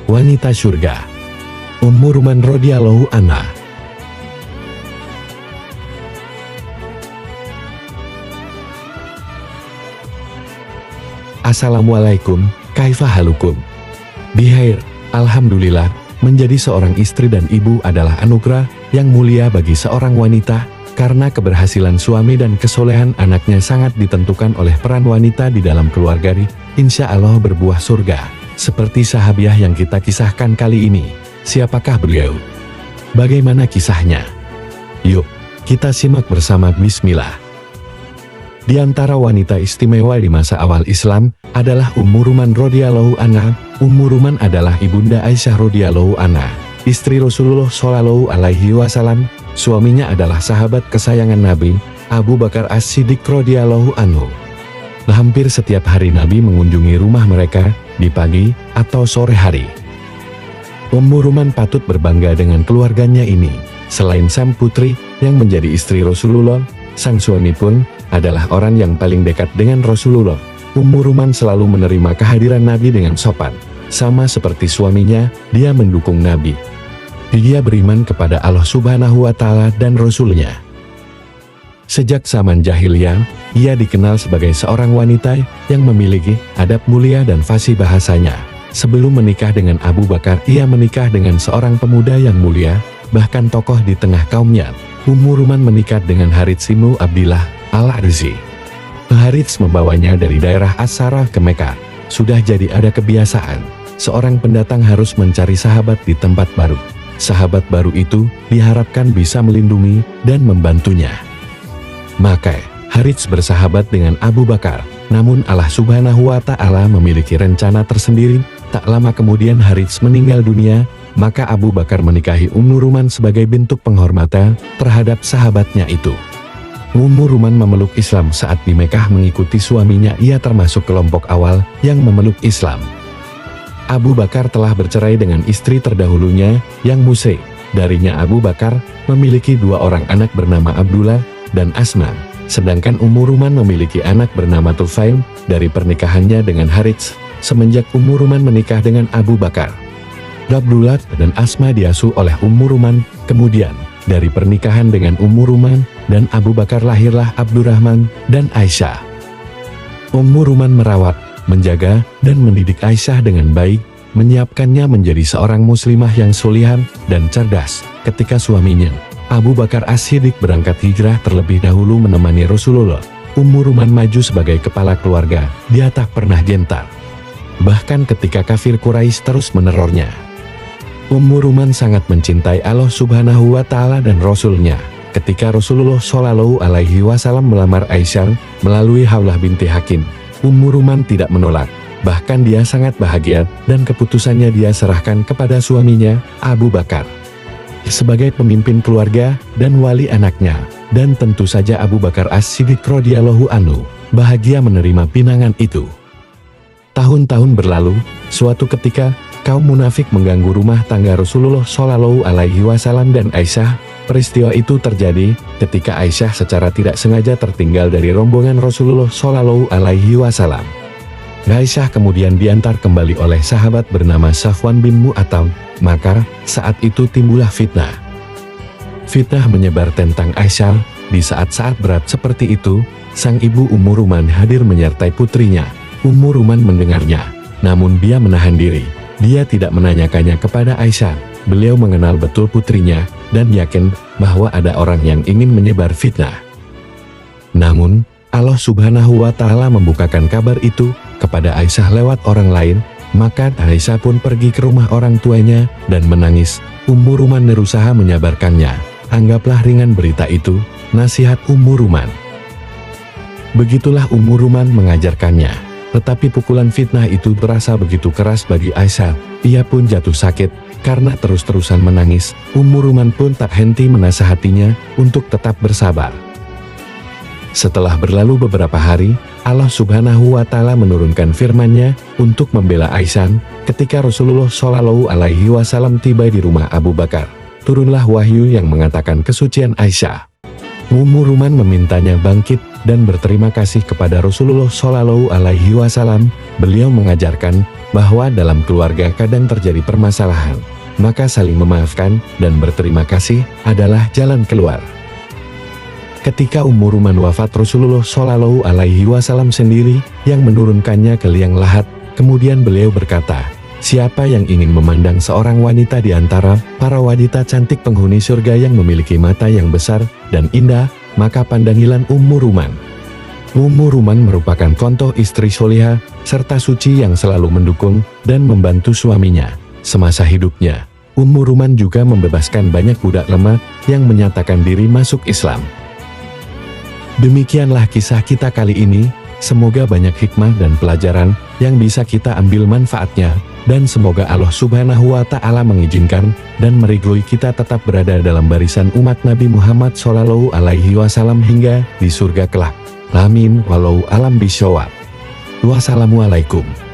wanita surga. Ummu Ruman radhiyallahu anha. Assalamualaikum, kaifa halukum? Bihair, alhamdulillah. Menjadi seorang istri dan ibu adalah anugerah yang mulia bagi seorang wanita, karena keberhasilan suami dan kesolehan anaknya sangat ditentukan oleh peran wanita di dalam keluarga. Insya Allah berbuah surga, seperti sahabiah yang kita kisahkan kali ini. Siapakah beliau? Bagaimana kisahnya? Yuk, kita simak bersama. Bismillah. Di antara wanita istimewa di masa awal Islam adalah Ummu Ruman radhiyallahu anha. Ummu Ruman adalah ibunda Aisyah radhiyallahu anha, istri Rasulullah shallallahu alaihi wasallam. Suaminya adalah sahabat kesayangan Nabi, Abu Bakar As-Siddiq radhiyallahu anhu. Hampir setiap hari Nabi mengunjungi rumah mereka di pagi atau sore hari. Ummu Ruman patut berbangga dengan keluarganya ini. Selain sang putri yang menjadi istri Rasulullah, sang suami pun adalah orang yang paling dekat dengan Rasulullah. Ummu Ruman selalu menerima kehadiran Nabi dengan sopan. Sama seperti suaminya, dia mendukung Nabi. Dia beriman kepada Allah Subhanahu wa Ta'ala dan Rasul-Nya. Sejak zaman jahiliyah, ia dikenal sebagai seorang wanita yang memiliki adab mulia dan fasih bahasanya. Sebelum menikah dengan Abu Bakar, ia menikah dengan seorang pemuda yang mulia, bahkan tokoh di tengah kaumnya. Ummu Ruman menikah dengan Harits bin Abdillah Al-Arzi. Harits membawanya dari daerah As-Sarah ke Mekah. Sudah jadi ada kebiasaan, seorang pendatang harus mencari sahabat di tempat baru. Sahabat baru itu diharapkan bisa melindungi dan membantunya. Maka, Harits bersahabat dengan Abu Bakar. Namun Allah Subhanahu wa Ta'ala memiliki rencana tersendiri. Tak lama kemudian Harits meninggal dunia, maka Abu Bakar menikahi Ummu Ruman sebagai bentuk penghormatan terhadap sahabatnya itu. Ummu Ruman memeluk Islam saat di Mekah mengikuti suaminya. Ia termasuk kelompok awal yang memeluk Islam. Abu Bakar telah bercerai dengan istri terdahulunya yang musyrik. Darinya Abu Bakar memiliki dua orang anak bernama Abdullah dan Asma. Sedangkan Ummu Ruman memiliki anak bernama Tufail dari pernikahannya dengan Harits. Semenjak Ummu Ruman menikah dengan Abu Bakar, Abdullah dan Asma diasuh oleh Ummu Ruman. Kemudian dari pernikahan dengan Ummu Ruman dan Abu Bakar lahirlah Abdurrahman dan Aisyah. Ummu Ruman merawat, menjaga, dan mendidik Aisyah dengan baik, menyiapkannya menjadi seorang muslimah yang solihan dan cerdas. Ketika suaminya, Abu Bakar As-Siddiq berangkat hijrah terlebih dahulu menemani Rasulullah, Ummu Ruman maju sebagai kepala keluarga. Dia tak pernah gentar, bahkan ketika kafir Quraisy terus menerornya. Ummu Ruman sangat mencintai Allah Subhanahu wa Ta'ala dan Rasul-Nya. Ketika Rasulullah shallallahu alaihi wasallam melamar Aisyah melalui Hawlah binti Hakim, Ummu Ruman tidak menolak. Bahkan dia sangat bahagia dan keputusannya dia serahkan kepada suaminya, Abu Bakar, sebagai pemimpin keluarga dan wali anaknya. Dan tentu saja Abu Bakar As-Siddiq radhiyallahu anhu bahagia menerima pinangan itu. Tahun-tahun berlalu, suatu ketika kaum munafik mengganggu rumah tangga Rasulullah shallallahu alaihi wasallam dan Aisyah. Peristiwa itu terjadi ketika Aisyah secara tidak sengaja tertinggal dari rombongan Rasulullah shallallahu alaihi wasallam. Aisyah kemudian diantar kembali oleh sahabat bernama Safwan bin Mu'attal. Maka saat itu timbullah fitnah. Fitnah menyebar tentang Aisyah. Di saat-saat berat seperti itu, sang ibu Ummu Ruman hadir menyertai putrinya. Ummu Ruman mendengarnya, namun dia menahan diri. Dia tidak menanyakannya kepada Aisyah. Beliau mengenal betul putrinya dan yakin bahwa ada orang yang ingin menyebar fitnah. Namun, Allah Subhanahu wa Ta'ala membukakan kabar itu kepada Aisyah lewat orang lain. Maka Aisyah pun pergi ke rumah orang tuanya dan menangis. Ummu Ruman berusaha menyabarkannya. Anggaplah ringan berita itu, nasihat Ummu Ruman. Begitulah Ummu Ruman mengajarkannya. Tetapi pukulan fitnah itu terasa begitu keras bagi Aisyah. Ia pun jatuh sakit karena terus-terusan menangis. Ummu Ruman pun tak henti menasihatinya untuk tetap bersabar. Setelah berlalu beberapa hari, Allah Subhanahu wa Ta'ala menurunkan firman-Nya untuk membela Aisyah. Ketika Rasulullah shallallahu alaihi wasallam tiba di rumah Abu Bakar, turunlah wahyu yang mengatakan kesucian Aisyah. Ummu Ruman memintanya bangkit dan berterima kasih kepada Rasulullah Shallallahu Alaihi Wasallam. Beliau mengajarkan bahwa dalam keluarga kadang terjadi permasalahan, maka saling memaafkan dan berterima kasih adalah jalan keluar. Ketika Ummu Ruman wafat, Rasulullah Shallallahu Alaihi Wasallam sendiri yang menurunkannya ke liang lahat. Kemudian beliau berkata, siapa yang ingin memandang seorang wanita di antara para wanita cantik penghuni surga yang memiliki mata yang besar dan indah, maka pandangilah Ummu Ruman. Ummu Ruman merupakan contoh istri solihah serta suci yang selalu mendukung dan membantu suaminya semasa hidupnya. Ummu Ruman juga membebaskan banyak budak lemah yang menyatakan diri masuk Islam. Demikianlah kisah kita kali ini. Semoga banyak hikmah dan pelajaran yang bisa kita ambil manfaatnya, dan semoga Allah Subhanahu wa Ta'ala mengizinkan dan meridhoi kita tetap berada dalam barisan umat Nabi Muhammad Shallallahu Alaihi Wasallam hingga di surga kelak. Amin walau alam bisyawab. Wassalamualaikum.